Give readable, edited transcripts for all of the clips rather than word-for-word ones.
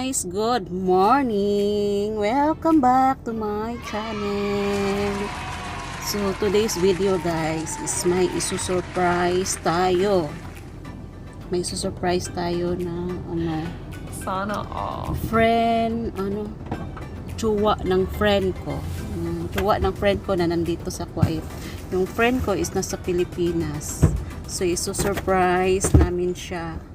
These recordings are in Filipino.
guys, good morning. Welcome back to my channel. So today's video guys is may isusurprise tayo. May isusurprise tayo na Sana all. friend, tsuwa ng friend ko. Tsuwa ng friend ko na nandito sa Kuwait. Yung friend ko is nasa Pilipinas. So isusurprise namin siya.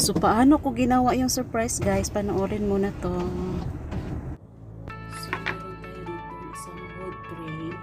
So, paano ko ginawa yung surprise, guys? Panoorin mo na to. So, meron tayo dito isang wood tray.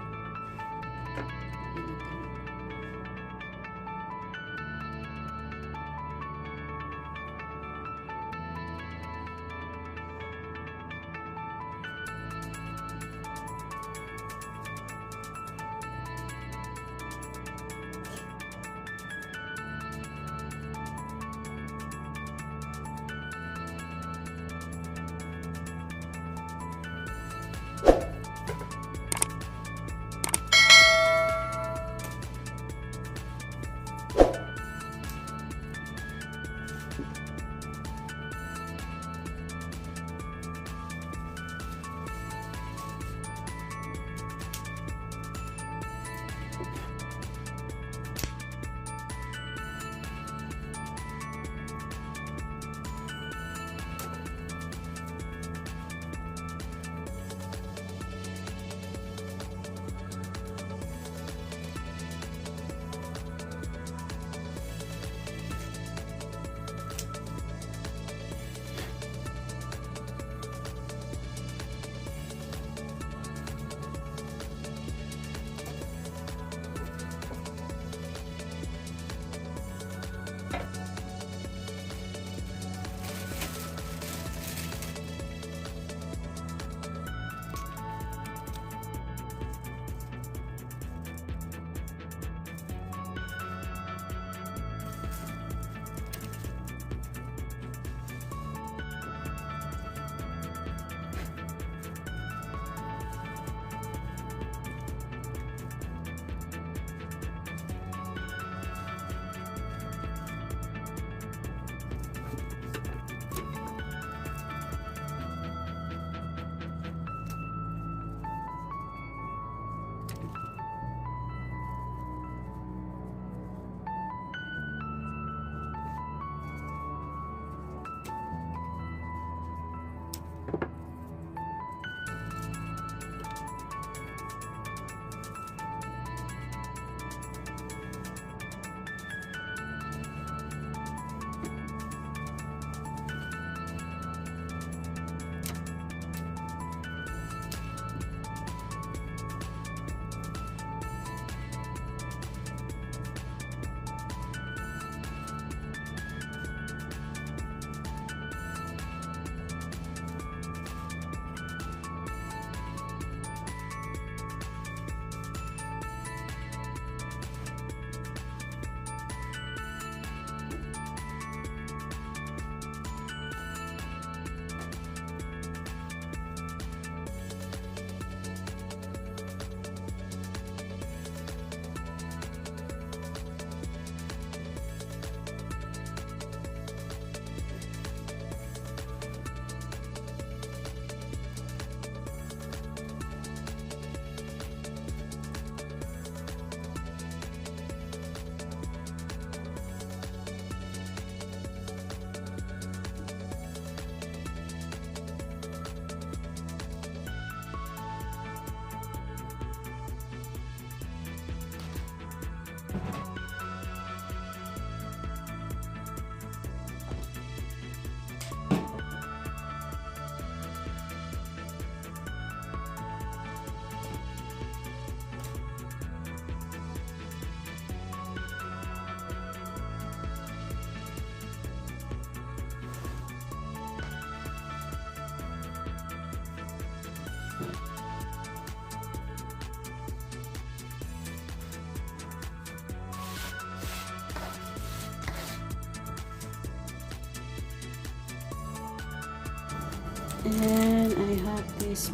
And I have is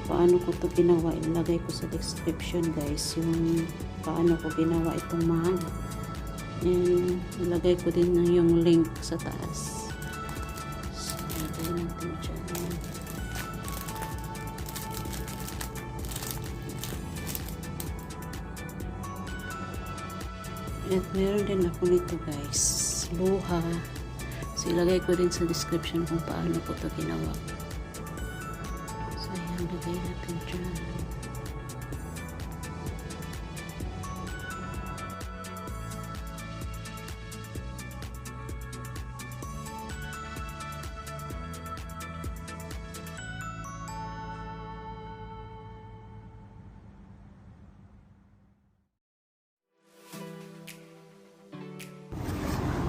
paano ko to ginawa. Ilagay ko sa description guys yung paano ko ginawa itong mug. And ilagay ko din yung link sa taas. So, ilagay natin dyan. At meron din ako nito guys, loha. So ilagay ko din sa description kung paano ko to ginawa. So ayan, lagay natin dyan.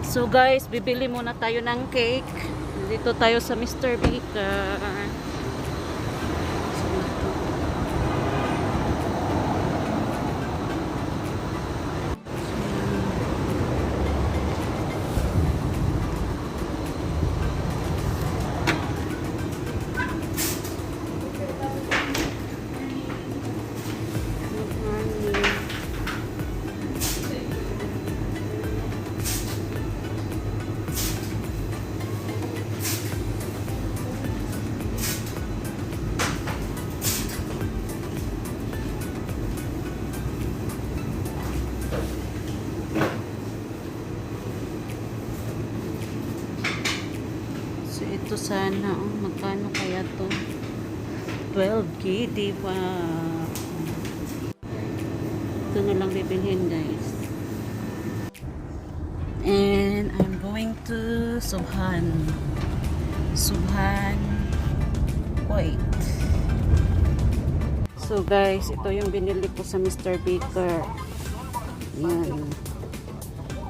So guys, bibili muna tayo ng cake. Dito tayo sa Mr. Baker. Ito sana, magkano kaya to? 12K, diba? Ito na lang bibilhin guys. And I'm going to Subhan, Kuwait. So guys, ito yung binili ko sa Mr. Baker. Yan.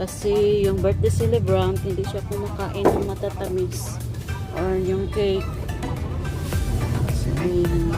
Kasi yung birthday celebrant, hindi siya kumakain ng matatamis. Or yung cake. So, ayan.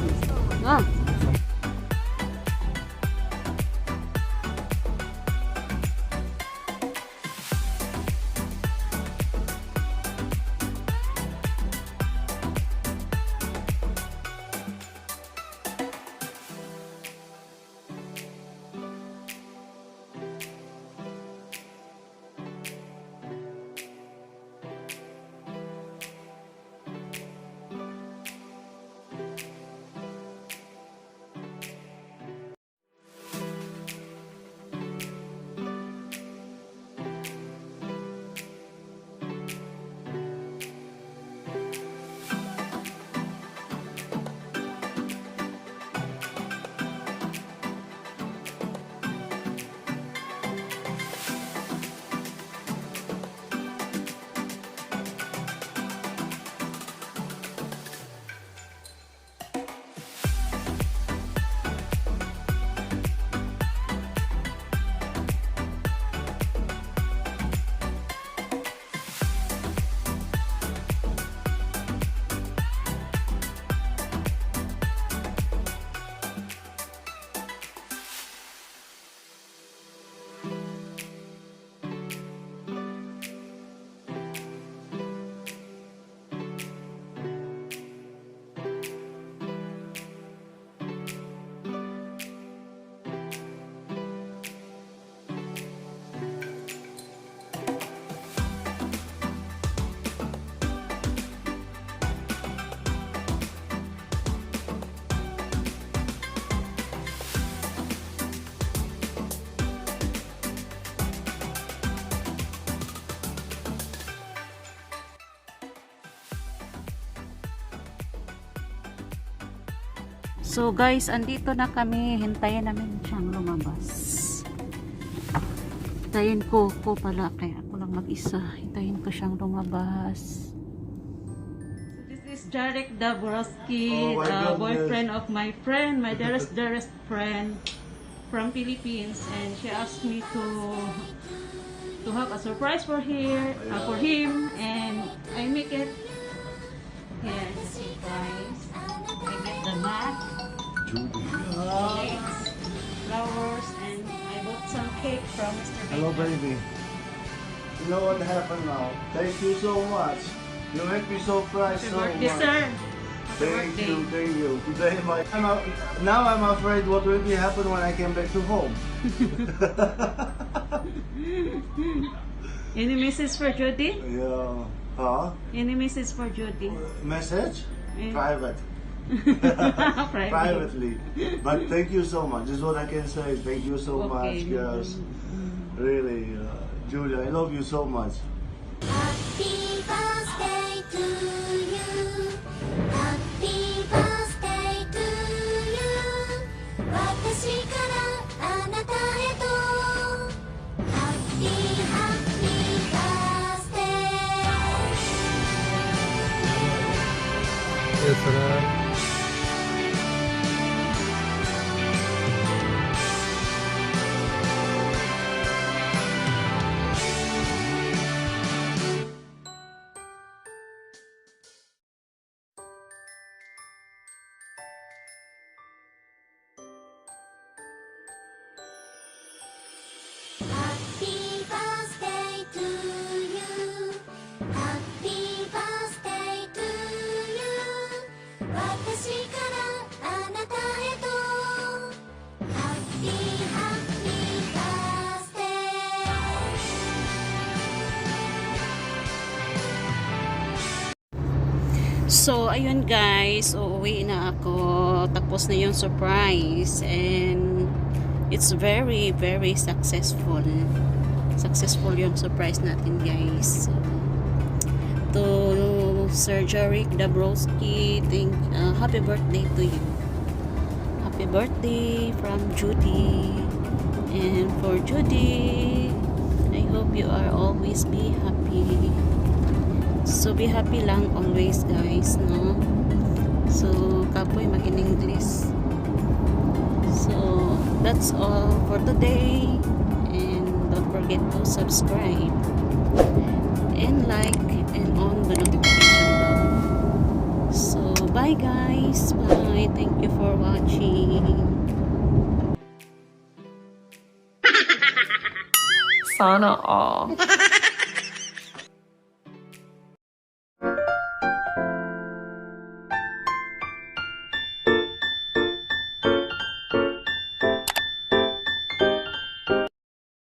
So guys, andito na kami. Hintayin namin siyang lumabas. Hintayin ko pala. Kaya ako lang mag-isa. Hintayin ko siyang lumabas. So this is Jarek Dabrowski, the boyfriend of my friend, my dearest friend from Philippines. And she asked me to have a surprise for him. And I make it. Yes, guys. I get the mat. Flowers, and I bought some cake from Mr. Baker. Hello, baby. You know what happened now? Thank you so much. You make me so proud so Happy birthday, much. sir. Thank birthday. you, thank you. Today now I'm afraid what will be happen when I came back to home. Any message for Judy? Yeah. Huh? Any message for Judy? Message? Eh. Private. Private. Privately. But thank you so much. This is what I can say. Thank you so much, girls. Really, Julia, I love you so much. Happy birthday to you. Happy birthday to you. 私からあなたへと Happy Happy birthday. يا سلام. Happy birthday to you. Happy birthday to you. 私からあなたへと Happy Happy birthday. So, ayun guys, uuwi na ako. Tapos na yung surprise. And it's very, very successful. Successful yung surprise natin guys. So, to Sir Jerick Dabrowski, happy birthday to you. Happy birthday from Judy. And for Judy, I hope you are always be happy. So be happy lang always guys, no? So kapoy mag-in-English. So that's all for today, and don't forget to subscribe and like and on the notification bell. So bye guys, bye, thank you for watching. Sana all.